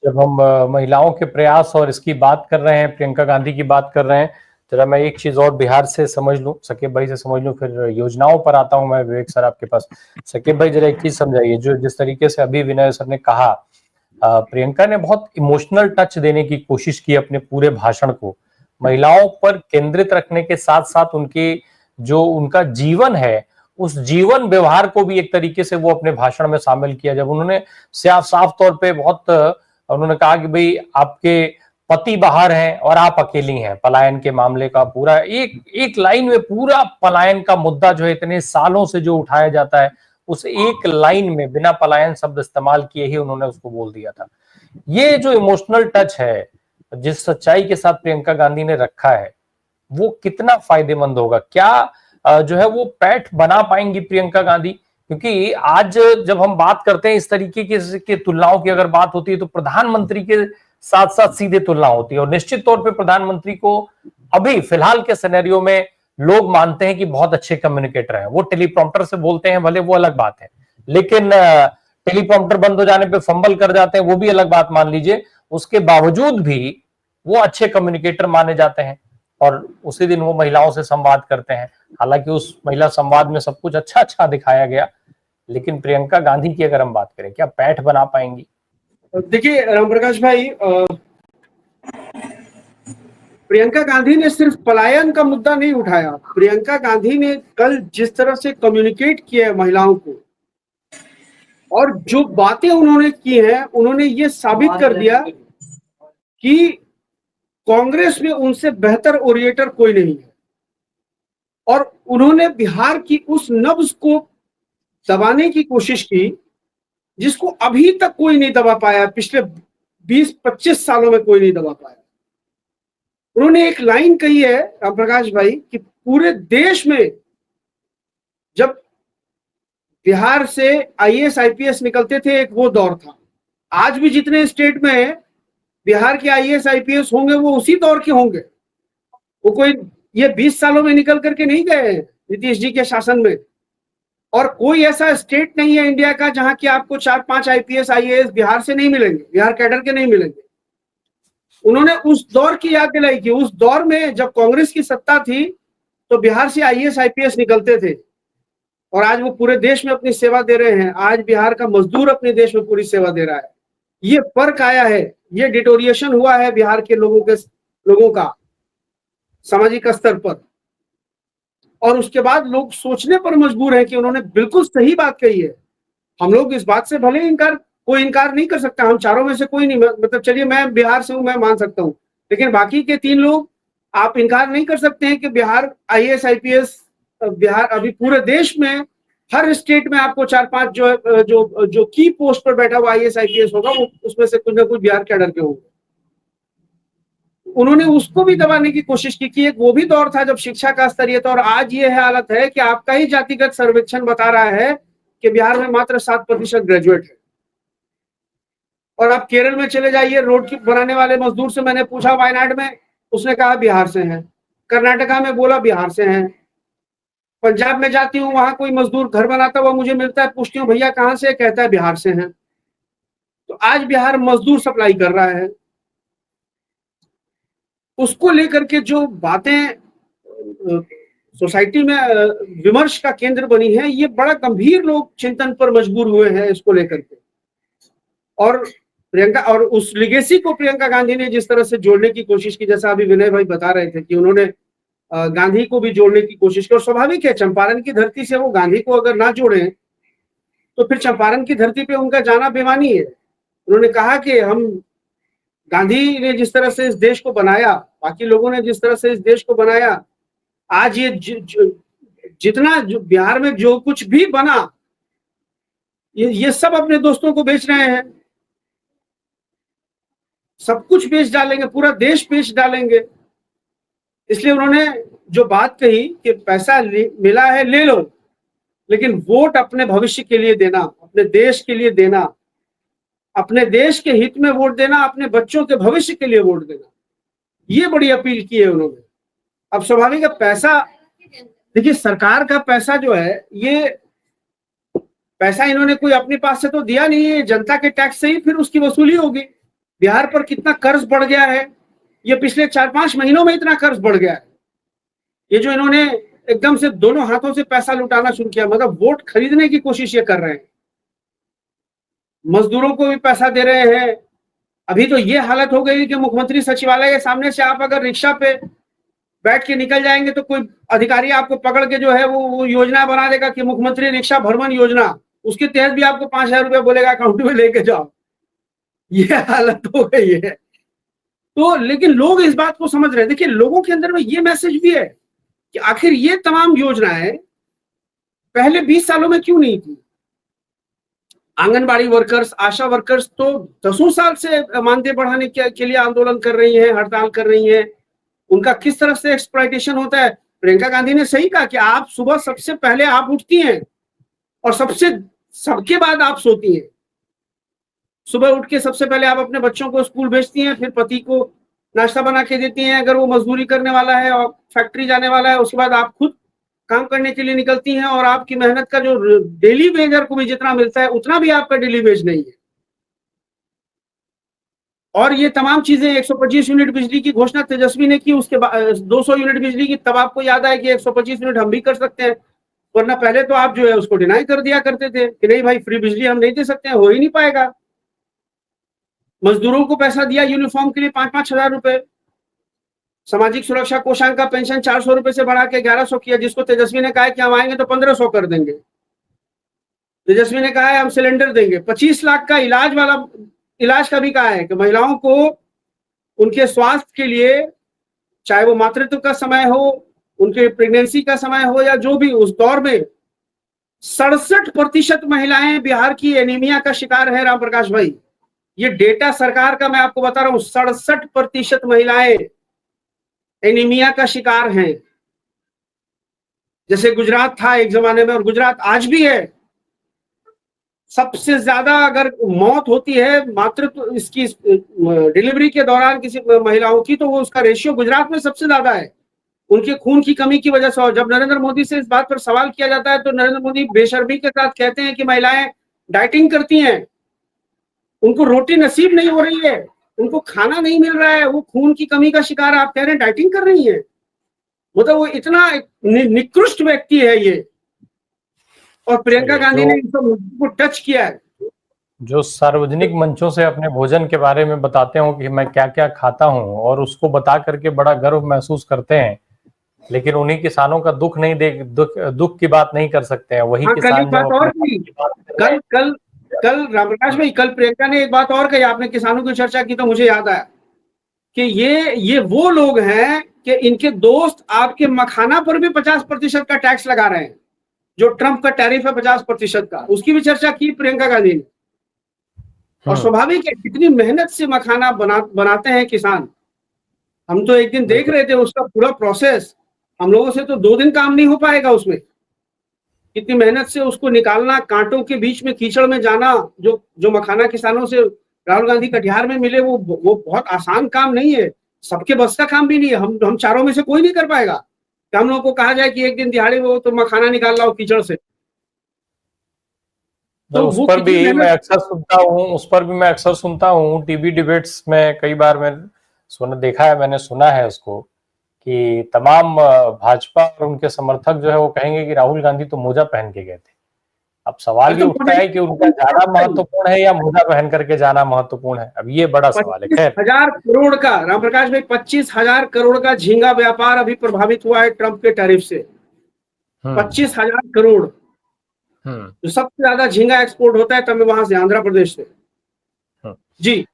जब हम महिलाओं के प्रयास और इसकी बात कर रहे हैं, प्रियंका गांधी की बात कर रहे हैं, जरा मैं एक चीज और बिहार से समझ लूं, सकीब भाई से समझ लूं, फिर योजनाओं पर आता हूं मैं विवेक सर आपके पास। सकीब भाई जरा एक चीज समझाइए, जो जिस तरीके से अभी विनय सर ने कहा, प्रियंका ने बहुत इमोशनल टच देने की कोशिश की अपने पूरे भाषण को, महिलाओं पर केंद्रित रखने के साथ साथ उनके जो उनका जीवन है उस जीवन व्यवहार को भी एक तरीके से वो अपने भाषण में शामिल किया। जब उन्होंने साफ साफ तौर पे बहुत उन्होंने कहा कि भाई आपके पति बाहर हैं और आप अकेली हैं, पलायन के मामले का पूरा एक एक लाइन में पूरा पलायन का मुद्दा जो है इतने सालों से जो उठाया जाता है, उस एक लाइन में बिना पलायन शब्द इस्तेमाल किए ही उन्होंने उसको बोल दिया था। ये जो इमोशनल टच है, जिस सच्चाई के साथ प्रियंका गांधी ने रखा है, वो कितना फायदेमंद होगा? क्या जो है वो पैठ बना पाएंगी प्रियंका गांधी? क्योंकि आज जब हम बात करते हैं इस तरीके की तुलनाओं की अगर बात होती है तो प्रधानमंत्री के साथ साथ सीधे तुलना होती है, और निश्चित तौर पे प्रधानमंत्री को अभी फिलहाल के सिनेरियो में लोग मानते हैं कि बहुत अच्छे कम्युनिकेटर हैं। वो टेलीप्रॉम्प्टर से बोलते हैं भले, वो अलग बात है, लेकिन टेलीप्रॉम्प्टर बंद हो जाने पे फंबल कर जाते हैं, वो भी अलग बात मान लीजिए। उसके बावजूद भी वो अच्छे कम्युनिकेटर माने जाते हैं और उसी दिन वो महिलाओं से संवाद करते हैं। हालांकि उस महिला संवाद में सब कुछ अच्छा अच्छा दिखाया गया, लेकिन प्रियंका गांधी की अगर हम बात करें, क्या पैठ बना पाएंगी? देखिए रामप्रकाश भाई, प्रियंका गांधी ने सिर्फ पलायन का मुद्दा नहीं उठाया। प्रियंका गांधी ने कल जिस तरह से कम्युनिकेट किया है महिलाओं को, और जो बातें उन्होंने की हैं, उन्होंने ये साबित कर दिया कि कांग्रेस में उनसे बेहतर ओरिएटर कोई नहीं है। और उन्होंने बिहार की उस नब्ज को दबाने की कोशिश की जिसको अभी तक कोई नहीं दबा पाया, पिछले 20-25 सालों में कोई नहीं दबा पाया। उन्होंने एक लाइन कही है रामप्रकाश भाई कि पूरे देश में जब बिहार से आईएएस आईपीएस निकलते थे, एक वो दौर था। आज भी जितने स्टेट में बिहार के आईएएस आईपीएस होंगे वो उसी दौर के होंगे। वो कोई ये 20 सालों में निकल करके नहीं गए नीतीश जी के शासन में। और कोई ऐसा स्टेट नहीं है इंडिया का जहां कि आपको 4-5 आईपीएस आईएएस बिहार से नहीं मिलेंगे, बिहार कैडर के नहीं मिलेंगे। उन्होंने उस दौर की याद दिलाई कि उस दौर में जब कांग्रेस की सत्ता थी तो बिहार से आईएएस आईपीएस निकलते थे, और आज वो पूरे देश में अपनी सेवा दे रहे हैं। आज बिहार का मजदूर अपने देश में पूरी सेवा दे रहा है। ये फर्क आया है, ये डिटोरिएशन हुआ है बिहार के लोगों का सामाजिक स्तर पर। और उसके बाद लोग सोचने पर मजबूर हैं कि उन्होंने बिल्कुल सही बात कही है। हम लोग इस बात से भले कोई इनकार नहीं कर सकता, हम चारों में से कोई नहीं, मतलब चलिए मैं बिहार से हूं, मैं मान सकता हूं, लेकिन बाकी के 3 लोग आप इनकार नहीं कर सकते हैं कि बिहार आईएएस आईपीएस, बिहार अभी पूरे देश में हर स्टेट में आपको 4-5 जो की पोस्ट पर बैठा हुआ आईएएस आईपीएस होगा, वो उसमें से कुछ ना कुछ बिहार कैडर के होंगे। उन्होंने उसको भी दबाने की कोशिश की कि एक वो भी दौर था जब शिक्षा का स्तर ये था, और आज ये हालत है कि आपका ही जातिगत सर्वेक्षण बता रहा है कि बिहार में मात्र 7% ग्रेजुएट है। और आप केरल में चले जाइए, रोड की बनाने वाले मजदूर से मैंने पूछा वायनाड में, उसने कहा बिहार से हैं। कर्नाटका में बोला बिहार से हैं। पंजाब में जाती हूँ, वहां कोई मजदूर घर बनाता हुआ मुझे मिलता है, पूछती हूँ भैया कहाँ से, कहता है बिहार से हैं। तो आज बिहार मजदूर सप्लाई कर रहा है। उसको लेकर के जो बातें सोसाइटी में विमर्श का केंद्र बनी है, ये बड़ा गंभीर लोग चिंतन पर मजबूर हुए हैं इसको लेकर के। और प्रियंका और उस लिगेसी को प्रियंका गांधी ने जिस तरह से जोड़ने की कोशिश की, जैसा अभी विनय भाई बता रहे थे कि उन्होंने गांधी को भी जोड़ने की कोशिश की। और स्वाभाविक है, चंपारण की धरती से वो गांधी को अगर ना जोड़े तो फिर चंपारण की धरती पे उनका जाना बेमानी है। उन्होंने कहा कि हम, गांधी ने जिस तरह से इस देश को बनाया, बाकी लोगों ने जिस तरह से इस देश को बनाया, आज ये जितना बिहार में जो कुछ भी बना, ये सब अपने दोस्तों को बेच रहे हैं। सब कुछ बेच डालेंगे, पूरा देश बेच डालेंगे। इसलिए उन्होंने जो बात कही कि पैसा मिला है ले लो, लेकिन वोट अपने भविष्य के लिए देना, अपने देश के लिए देना, अपने देश के हित में वोट देना, अपने बच्चों के भविष्य के लिए वोट देना, ये बड़ी अपील की है उन्होंने। अब स्वाभाविक है, पैसा, देखिए सरकार का पैसा जो है, ये पैसा इन्होंने कोई अपने पास से तो दिया नहीं है, जनता के टैक्स से ही फिर उसकी वसूली होगी। बिहार पर कितना कर्ज बढ़ गया है, ये पिछले 4-5 महीनों में इतना कर्ज बढ़ गया है। ये जो इन्होंने एकदम से दोनों हाथों से पैसा लुटाना शुरू किया, मतलब वोट खरीदने की कोशिश ये कर रहे हैं। मजदूरों को भी पैसा दे रहे हैं। अभी तो ये हालत हो गई कि मुख्यमंत्री सचिवालय के सामने से आप अगर रिक्शा पे बैठ के निकल जाएंगे तो कोई अधिकारी आपको पकड़ के जो है वो योजना बना देगा कि मुख्यमंत्री रिक्शा भ्रमण योजना, उसके तहत भी आपको 5,000 रुपया बोलेगा अकाउंट में लेके जाओ। ये हालत हो गई है। तो लेकिन लोग इस बात को समझ रहे हैं। देखिए, लोगों के अंदर में ये मैसेज भी है कि आखिर ये तमाम योजनाएं पहले 20 सालों में क्यों नहीं थी। आंगनबाड़ी वर्कर्स, आशा वर्कर्स तो 10 साल से मानदेय बढ़ाने के लिए आंदोलन कर रही हैं, हड़ताल कर रही हैं। उनका किस तरह से एक्सप्लॉयटेशन होता है। प्रियंका गांधी ने सही कहा कि आप सुबह सबसे पहले आप उठती हैं और सबके बाद आप सोती हैं। सुबह उठ के सबसे पहले आप अपने बच्चों को स्कूल भेजती हैं, फिर पति को नाश्ता बना के देती हैं अगर वो मजदूरी करने वाला है और फैक्ट्री जाने वाला है। उसके बाद आप खुद काम करने के लिए निकलती हैं और आपकी मेहनत का जो डेली वेजर को भी जितना मिलता है उतना भी आपका डेली वेज नहीं है। और ये तमाम चीजें 125 यूनिट बिजली की घोषणा तेजस्वी ने की, उसके बाद 200 यूनिट बिजली की, तब आपको याद आया कि 125 यूनिट हम भी कर सकते हैं, वरना पहले तो आप जो है उसको डिनाई कर दिया करते थे कि नहीं भाई फ्री बिजली हम नहीं दे सकते हैं, हो ही नहीं पाएगा। मजदूरों को पैसा दिया यूनिफॉर्म के लिए 5-5 हजार रुपए। सामाजिक सुरक्षा कोषांग का पेंशन 400 रुपए से बढ़ा के 1100 किया, जिसको तेजस्वी ने कहा कि हम आएंगे तो 1500 कर देंगे। तेजस्वी ने कहा है हम सिलेंडर देंगे। 25 लाख का इलाज का भी कहा है कि महिलाओं को उनके स्वास्थ्य के लिए, चाहे वो मातृत्व का समय हो, उनके प्रेगनेंसी का समय हो या जो भी, उस दौर में 67% महिलाएं बिहार की एनीमिया का शिकार है। राम प्रकाश भाई, ये डेटा सरकार का मैं आपको बता रहा हूं, 67% महिलाएं एनीमिया का शिकार हैं। जैसे गुजरात था एक जमाने में और गुजरात आज भी है। सबसे ज्यादा अगर मौत होती है मातृत्व इसकी डिलीवरी के दौरान किसी महिलाओं की, तो वो उसका रेशियो गुजरात में सबसे ज्यादा है, उनके खून की कमी की वजह से। और जब नरेंद्र मोदी से इस बात पर सवाल किया जाता है तो नरेंद्र मोदी बेशर्मी के साथ कहते हैं कि महिलाएं डाइटिंग करती हैं, उनको रोटी नसीब नहीं हो रही है, उनको खाना नहीं मिल रहा है, वो खून की कमी का शिकार, आप कह रहे हैं डाइटिंग कर रही है। मतलब वो इतना निकृष्ट व्यक्ति है ये। और प्रियंका गांधी ने इन सब मुद्दों को टच किया है। जो सार्वजनिक मंचों से अपने भोजन के बारे में बताते हो कि मैं क्या क्या खाता हूं और उसको बता करके बड़ा गर्व महसूस करते हैं, लेकिन उन्हीं किसानों का दुख नहीं दुख की बात नहीं कर सकते हैं। वही किसान कल रामप्रकाश भाई, कल प्रियंका ने एक बात और कही, आपने किसानों की चर्चा की तो मुझे याद आया कि ये वो लोग हैं कि इनके दोस्त आपके मखाना पर भी 50% का टैक्स लगा रहे हैं, जो ट्रंप का टैरिफ है 50% का, उसकी भी चर्चा की प्रियंका गांधी ने। और स्वाभाविक है, कितनी मेहनत से मखाना बनाते हैं किसान। हम तो एक दिन देख रहे थे उसका पूरा प्रोसेस, हम लोगों से तो 2 दिन काम नहीं हो पाएगा उसमें। कितनी मेहनत से उसको निकालना, कांटों के बीच में कीचड़ में जाना, जो मखाना किसानों से राहुल गांधी कटिहार में मिले, वो बहुत आसान काम नहीं है, सबके बस का काम भी नहीं है। हम चारों में से कोई नहीं कर पाएगा कि हम लोगों को कहा जाए कि एक दिन दिहाड़ी वो तो मखाना निकाल लाओ कीचड़ से। तो उस पर भी मैं अक्सर सुनता हूँ टीवी डिबेट्स में। कई बार मैंने सुना है उसको कि तमाम भाजपा और उनके समर्थक जो है वो कहेंगे कि राहुल गांधी तो मोजा पहन के गए थे। अब सवाल ये उठता है कि उनका जाना महत्वपूर्ण है या मोजा पहन करके जाना महत्वपूर्ण है। अब ये बड़ा सवाल है। 25,000 करोड़ का, रामप्रकाश भाई, 25,000 करोड़ का झींगा व्यापार अभी प्रभावित हुआ है ट्रंप के टैरिफ से। 25,000 करोड़, जो सबसे ज्यादा झींगा एक्सपोर्ट होता है तब वहां से, आंध्र प्रदेश से। जी।